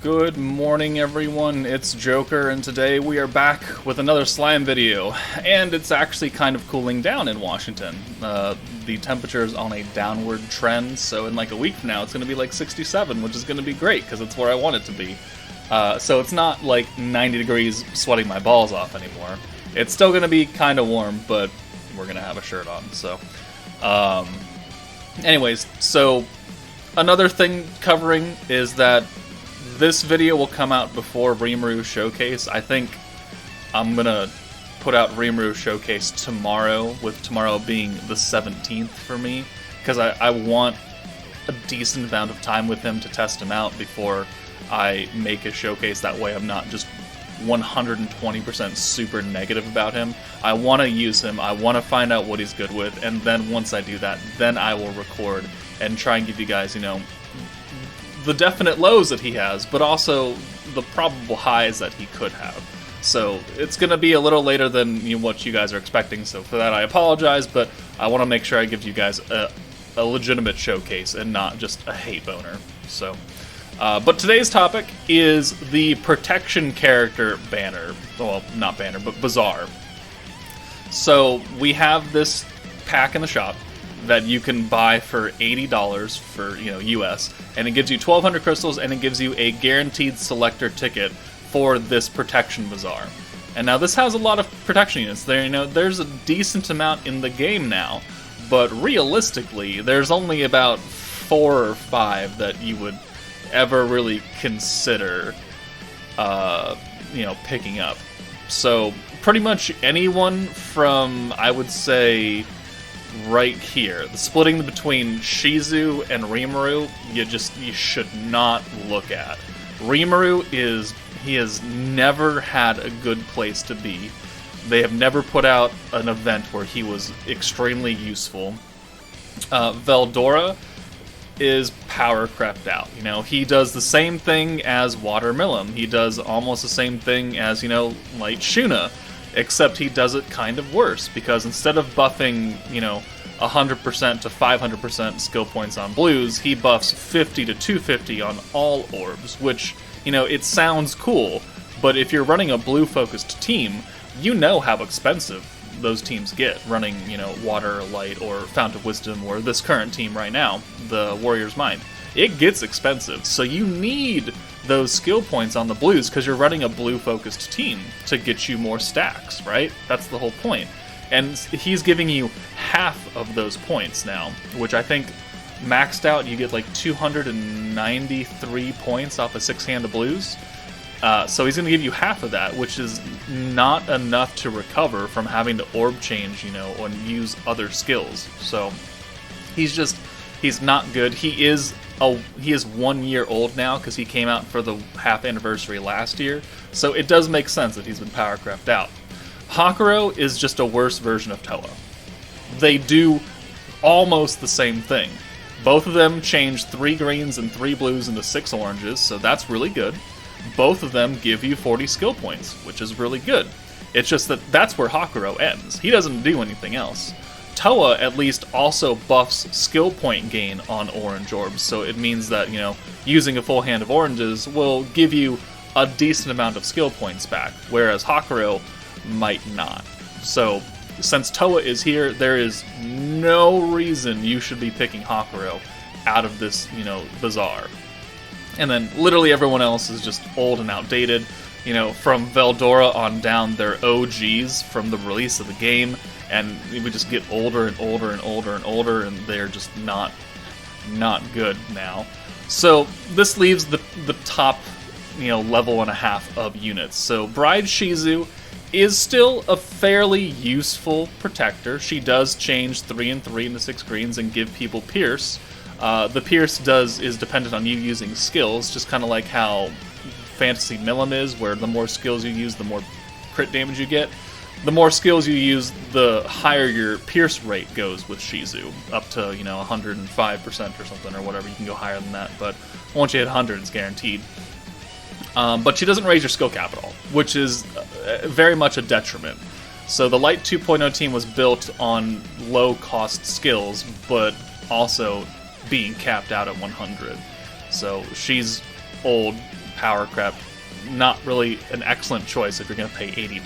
Good morning, everyone. It's Joker, and today we are back with another slime video. And it's actually kind of cooling down in Washington. The temperature is on a downward trend, so in like a week from now it's going to be like 67, which is going to be great, because it's where I want it to be. So it's not like 90 degrees sweating my balls off anymore. It's still going to be kind of warm, but we're going to have a shirt on, so... Anyways, so another thing covering is that this video will come out before Rimuru Showcase. I think I'm gonna put out Rimuru Showcase tomorrow, with tomorrow being the 17th for me, because I want a decent amount of time with him to test him out before I make a showcase. That way I'm not just 120% super negative about him. I want to use him, I want to find out what he's good with, and then once I do that, then I will record and try and give you guys, you know, the definite lows that he has, but also the probable highs that he could have. So it's going to be a little later than what you guys are expecting, so for that I apologize, but I want to make sure I give you guys a legitimate showcase and not just a hate boner. So, but today's topic is the protection character banner. Well, not banner, but bazaar. So we have this pack in the shop that you can buy for $80 for, US, and it gives you 1,200 crystals, and it gives you a guaranteed selector ticket for this protection bazaar. And now this has a lot of protection units. There's a decent amount in the game now, but realistically, there's only about 4 or 5 that you would ever really consider, picking up. So pretty much anyone from, I would say, right here, the splitting between Shizu and Rimuru, you should not look at. Rimuru he has never had a good place to be. They have never put out an event where he was extremely useful. Veldora is power crept out. He does the same thing as Watermelon. He does almost the same thing as, Light Shuna, except he does it kind of worse, because instead of buffing, 100% to 500% skill points on blues, he buffs 50 to 250 on all orbs, which, it sounds cool, but if you're running a blue-focused team, you know how expensive those teams get, running, Water, Light, or Fount of Wisdom, or this current team right now, the Warrior's Mind. It gets expensive, so you need those skill points on the blues, because you're running a blue-focused team to get you more stacks, right? That's the whole point. And he's giving you half of those points now, which I think maxed out you get like 293 points off a 6-hand of blues. So he's going to give you half of that, which is not enough to recover from having to orb change, and use other skills. So he's not good. He is 1 year old now, because he came out for the half anniversary last year. So it does make sense that he's been power crept out. Hakuro is just a worse version of Toa. They do almost the same thing. Both of them change 3 greens and 3 blues into 6 oranges, so that's really good. Both of them give you 40 skill points, which is really good. It's just that that's where Hakuro ends. He doesn't do anything else. Toa at least also buffs skill point gain on orange orbs, so it means that, using a full hand of oranges will give you a decent amount of skill points back, whereas Hakuro might not. So, since Toa is here, there is no reason you should be picking Hakuro out of this, bazaar. And then literally everyone else is just old and outdated. From Veldora on down, they're OGs from the release of the game, and we just get older and older and older and older, and they're just not good now. So this leaves the top, level and a half of units. So Bride Shizu is still a fairly useful protector. She does change 3 and 3 into 6 greens and give people Pierce. The Pierce is dependent on you using skills, just kind of like how Fantasy Milim is, where the more skills you use, the more crit damage you get. The more skills you use, the higher your Pierce rate goes with Shizu, up to 105% or something, or whatever. You can go higher than that, but once you hit 100, it's guaranteed. But she doesn't raise your skill capital, which is very much a detriment. So the Light 2.0 team was built on low-cost skills, but also being capped out at 100. So she's old, power crept. Not really an excellent choice if you're going to pay $80.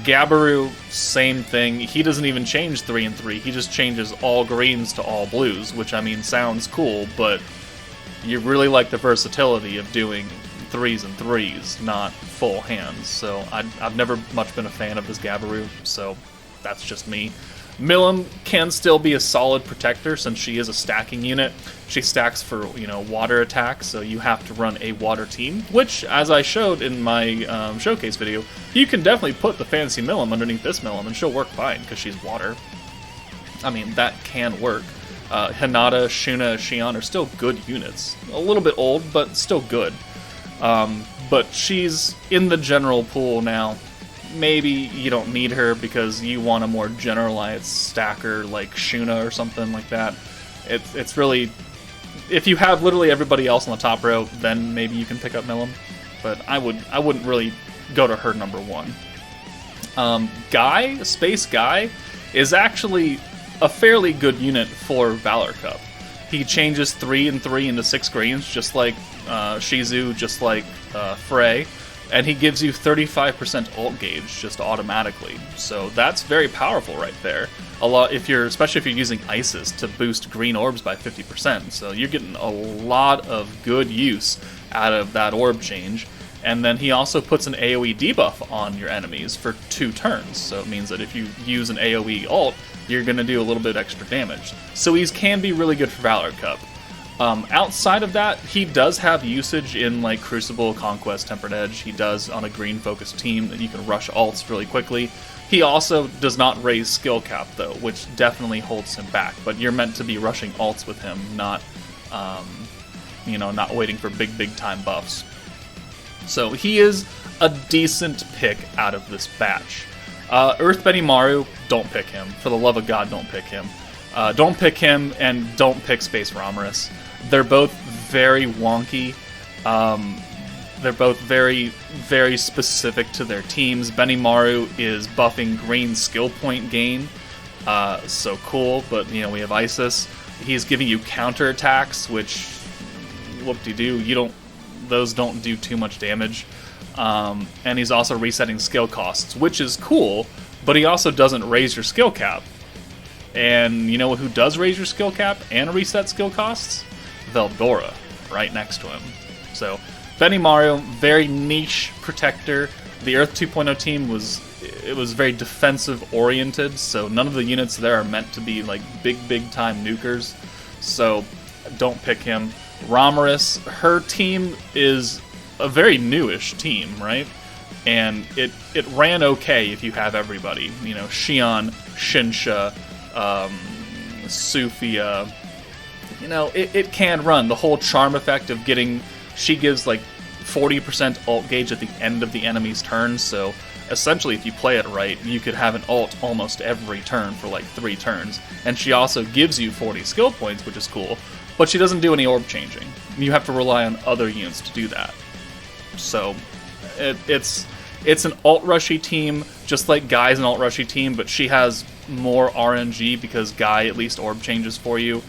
Gabiru, same thing. He doesn't even change 3 and 3. He just changes all greens to all blues, which, I mean, sounds cool, but you really like the versatility of doing 3s and 3s, not full hands. So I've never much been a fan of this Gabiru, so that's just me. Milim can still be a solid protector since she is a stacking unit. She stacks for, water attacks, so you have to run a water team, which, as I showed in my showcase video, you can definitely put the fancy Milim underneath this Milim and she'll work fine because she's water. I mean, that can work. Hinata, Shuna, Xion are still good units. A little bit old, but still good. But she's in the general pool now. Maybe you don't need her because you want a more generalized stacker like Shuna or something like that. It's really... If you have literally everybody else on the top row, then maybe you can pick up Milim. But I wouldn't really go to her number 1. Space Guy, is actually a fairly good unit for Valor Cup. He changes 3 and 3 into 6 greens, just like Shizu, just like Frey. And he gives you 35% ult gauge just automatically. So that's very powerful right there. Especially if you're using Isis to boost green orbs by 50%. So you're getting a lot of good use out of that orb change. And then he also puts an AoE debuff on your enemies for 2 turns. So it means that if you use an AoE ult, you're going to do a little bit extra damage. So he can be really good for Valor Cup. Outside of that, he does have usage in like Crucible, Conquest, Tempered Edge. He does on a green-focused team that you can rush alts really quickly. He also does not raise skill cap though, which definitely holds him back. But you're meant to be rushing alts with him, not not waiting for big time buffs. So he is a decent pick out of this batch. Earth Benimaru, don't pick him. For the love of God, don't pick him. Don't pick him, and don't pick Space Ramirez. They're both very wonky. They're both very, very specific to their teams. Benimaru is buffing green skill point gain, so cool, but we have Isis. He's giving you counter attacks, which, whoop-de-doo, those don't do too much damage. And he's also resetting skill costs, which is cool, but he also doesn't raise your skill cap. And you know who does raise your skill cap and reset skill costs? Veldora, right next to him. So, Benimaru, very niche protector. The Earth 2.0 team was very defensive oriented, so none of the units there are meant to be like big time nukers. So, don't pick him. Ramirez, her team is a very newish team, right? And it ran okay if you have everybody. Xion, Shinsha, Sufia, it can run. The whole charm effect of she gives like 40% ult gauge at the end of the enemy's turn, so essentially if you play it right, you could have an ult almost every turn for like 3 turns. And she also gives you 40 skill points, which is cool, but she doesn't do any orb changing. You have to rely on other units to do that. So it's an ult-rushy team, just like Guy's an ult-rushy team, but she has more RNG because Guy at least orb changes for you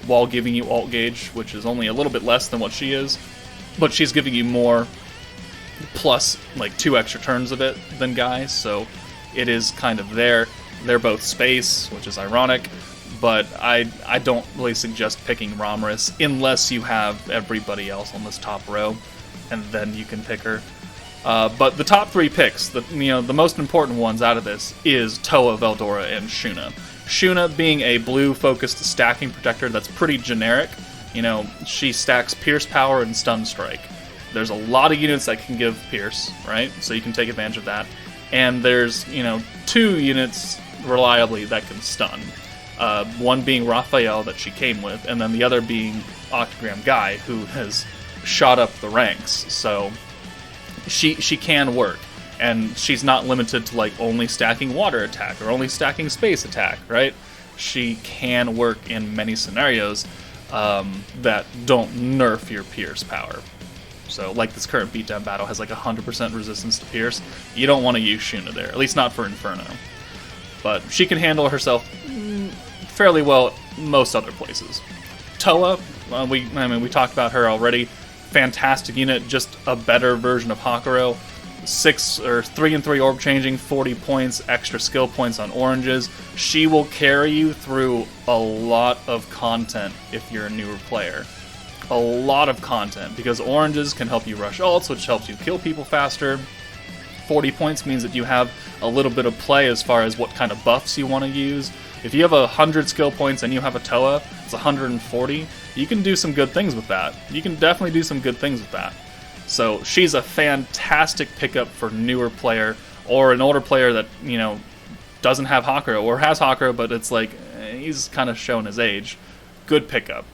while giving you ult gauge, which is only a little bit less than what she is, but she's giving you more plus like 2 extra turns of it than Guy, so it is kind of there. They're both space, which is ironic, but I don't really suggest picking Ramirez unless you have everybody else on this top row, and then you can pick her. But the top 3 picks, the most important ones out of this, is Toa, Veldora, and Shuna. Shuna being a blue-focused stacking protector that's pretty generic. She stacks Pierce Power and Stun Strike. There's a lot of units that can give Pierce, right? So you can take advantage of that. And there's, 2 units reliably that can stun. One being Raphael that she came with, and then the other being Octagram Guy, who has shot up the ranks. So she can work, and she's not limited to like only stacking water attack or only stacking space attack, right? She can work in many scenarios that don't nerf your Pierce power. So like this current beatdown battle has like 100% resistance to Pierce. You don't want to use Shuna there, at least not for Inferno. But she can handle herself fairly well most other places. Toa, we talked about her already. fantastic unit, just a better version of Hakuro. 3 and 3 orb changing, 40 points, extra skill points on oranges. She will carry you through a lot of content if you're a newer player. A lot of content, because oranges can help you rush ults, which helps you kill people faster. 40 points means that you have a little bit of play as far as what kind of buffs you want to use. If you have 100 skill points and you have a Toa, it's 140. You can do some good things with that. You can definitely do some good things with that. So she's a fantastic pickup for newer player, or an older player that, you know, doesn't have Hakuro, or has Hakuro, but it's like, he's kind of showing his age. Good pickup.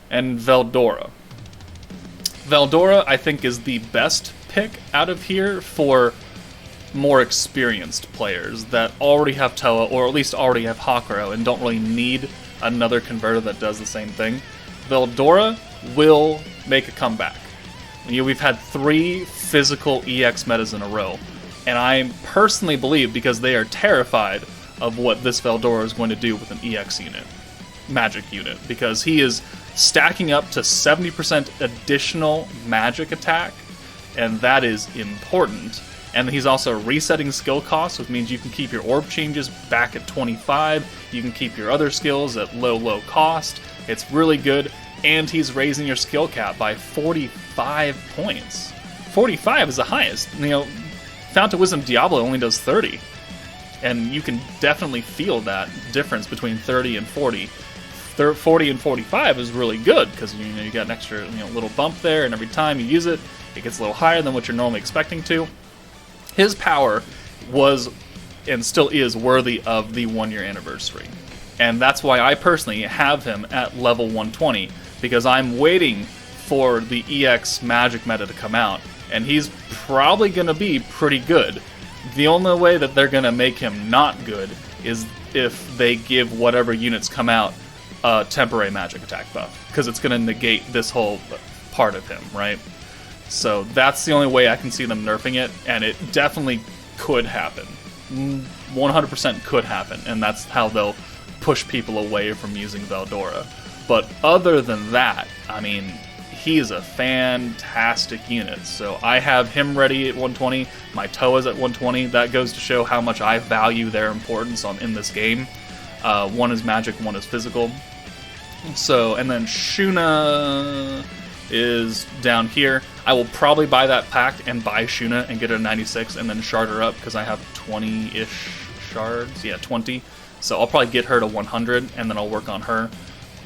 And Veldora. Veldora, I think, is the best pick out of here for more experienced players that already have Toa, or at least already have Hakuro, and don't really need another converter that does the same thing. Veldora will make a comeback. You know, we've had 3 physical EX metas in a row, and I personally believe, because they are terrified of what this Veldora is going to do with an EX unit, magic unit, because he is stacking up to 70% additional magic attack, and that is important. And he's also resetting skill costs, which means you can keep your orb changes back at 25, you can keep your other skills at low cost. It's really good. And he's raising your skill cap by 45 points. 45 is the highest. You know, Fount of Wisdom Diablo only does 30. And you can definitely feel that difference between 30 and 40. 40 and 45 is really good, because you know, you got an extra little bump there, and every time you use it, it gets a little higher than what you're normally expecting to. His power was, and still is, worthy of the 1-year anniversary. And that's why I personally have him at level 120, because I'm waiting for the EX magic meta to come out, and he's probably going to be pretty good. The only way that they're going to make him not good is if they give whatever units come out a temporary magic attack buff, because it's going to negate this whole part of him, right? So that's the only way I can see them nerfing it, and it definitely could happen. 100% could happen, and that's how they'll push people away from using Veldora. But other than that, I mean, he is a fantastic unit. So I have him ready at 120, my Toa's at 120. That goes to show how much I value their importance in this game. One is magic, one is physical. So, and then Shuna is down here. I will probably buy that pack and buy Shuna and get her a 96 and then shard her up, because I have 20-ish shards. Yeah, 20. So I'll probably get her to 100, and then I'll work on her.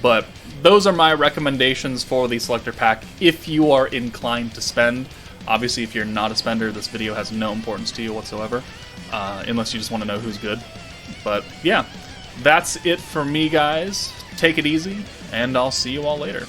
But those are my recommendations for the selector pack if you are inclined to spend. Obviously, if you're not a spender, this video has no importance to you whatsoever, unless you just want to know who's good. But yeah, that's it for me, guys. Take it easy, and I'll see you all later.